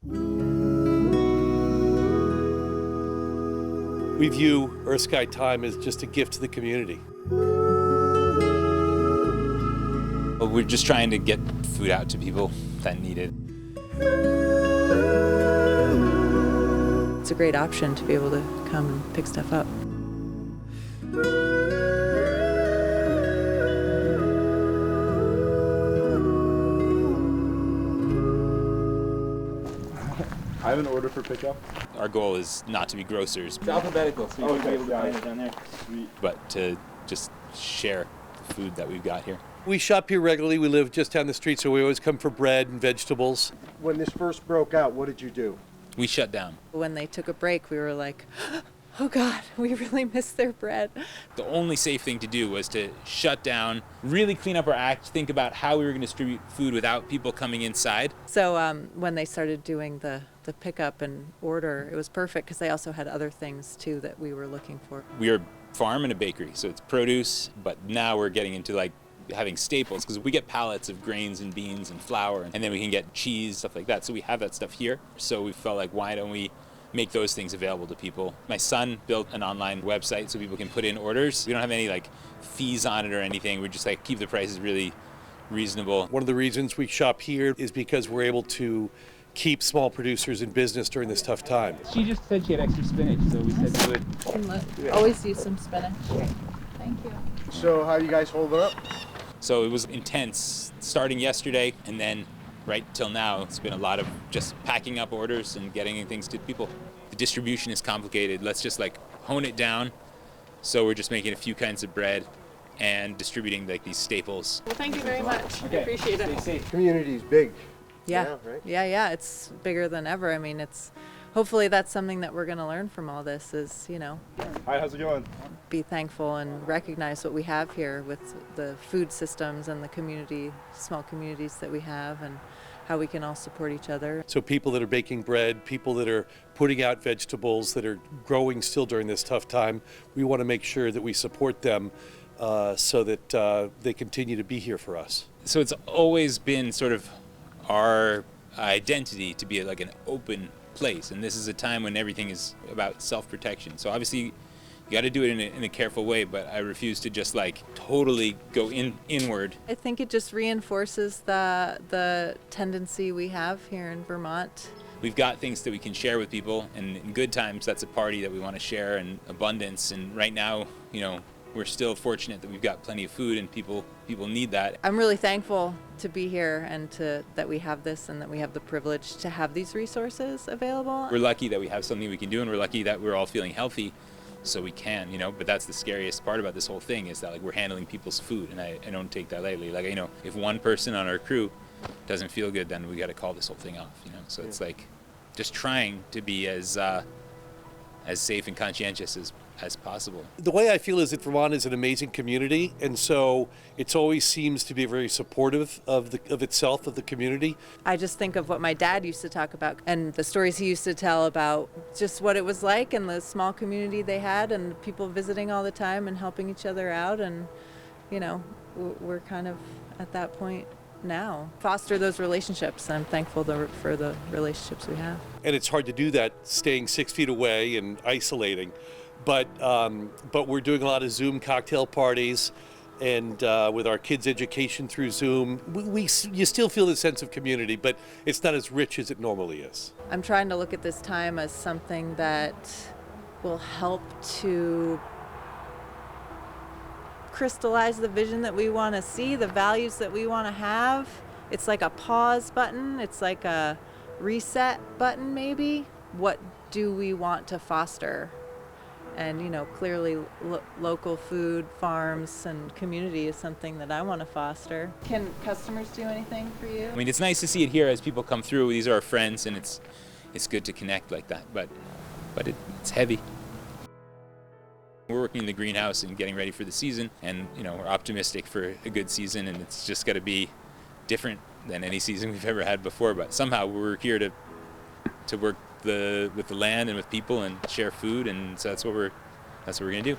We view Earth Sky Time as just a gift to the community. Well, we're just trying to get food out to people that need it. It's a great option to be able to come and pick stuff up. I have an order for pickup. Our goal is not to be grocers. It's alphabetical, so you won't be able to find it down there. Sweet. But to just share the food that we've got here. We shop here regularly. We live just down the street, so we always come for bread and vegetables. When this first broke out, what did you do? We shut down. When they took a break, we were like, oh God, we really miss their bread. The only safe thing to do was to shut down, really clean up our act, think about how we were going to distribute food without people coming inside. So when they started doing the pickup and order, it was perfect because they also had other things too that we were looking for. We are a farm and a bakery, so it's produce, but now we're getting into like having staples because we get pallets of grains and beans and flour, and then we can get cheese, stuff like that. So we have that stuff here. So we felt like, why don't we make those things available to people? My son built an online website so people can put in orders. We don't have any like fees on it or anything. We just like keep the prices really reasonable. One of the reasons we shop here is because we're able to keep small producers in business during this tough time. She just said she had extra spinach, so we said do it. Always use some spinach. Thank you. So how you guys holding up? So it was intense starting yesterday, and then right till now it's been a lot of just packing up orders and getting things to people. The distribution is complicated. Let's just like hone it down. So we're just making a few kinds of bread and distributing like these staples. Well, thank you very much. Okay. Appreciate it. Stay safe. Community's big. Yeah, right? yeah, it's bigger than ever. I mean, it's hopefully that's something that we're going to learn from all this is, Hi, how's it going? be thankful and recognize what we have here with the food systems and the community, small communities that we have, and how we can all support each other. So people that are baking bread, people that are putting out vegetables, that are growing still during this tough time, we want to make sure that we support them so that they continue to be here for us. So it's always been sort of our identity to be like an open place, and this is a time when everything is about self-protection. So obviously you got to do it in a careful way, but I refuse to just like totally go inward. I think it just reinforces the tendency we have here in Vermont. We've got things that we can share with people, and in good times that's a party that we want to share in abundance. And right now, we're still fortunate that we've got plenty of food, and people need that. I'm really thankful to be here and that we have this and that we have the privilege to have these resources available. We're lucky that we have something we can do, and we're lucky that we're all feeling healthy, so we can, but that's the scariest part about this whole thing is that like we're handling people's food, and I don't take that lightly. Like, if one person on our crew doesn't feel good, then we got to call this whole thing off, So it's like just trying to be as safe and conscientious as possible. The way I feel is that Vermont is an amazing community, and so it always seems to be very supportive of itself, of the community. I just think of what my dad used to talk about and the stories he used to tell about just what it was like and the small community they had and people visiting all the time and helping each other out, and we're kind of at that point now. Foster those relationships, and I'm thankful for the relationships we have. And it's hard to do that staying 6 feet away and isolating. But we're doing a lot of Zoom cocktail parties, and with our kids' education through Zoom, you still feel the sense of community, but it's not as rich as it normally is. I'm trying to look at this time as something that will help to crystallize the vision that we want to see, the values that we want to have. It's like a pause button. It's like a reset button, maybe. What do we want to foster? And, clearly local food, farms, and community is something that I want to foster. Can customers do anything for you? I mean, it's nice to see it here as people come through. These are our friends, and it's good to connect like that, but it's heavy. We're working in the greenhouse and getting ready for the season, and we're optimistic for a good season, and it's just got to be different than any season we've ever had before. But somehow we're here to work with the land and with people and share food, and so that's what we're gonna do.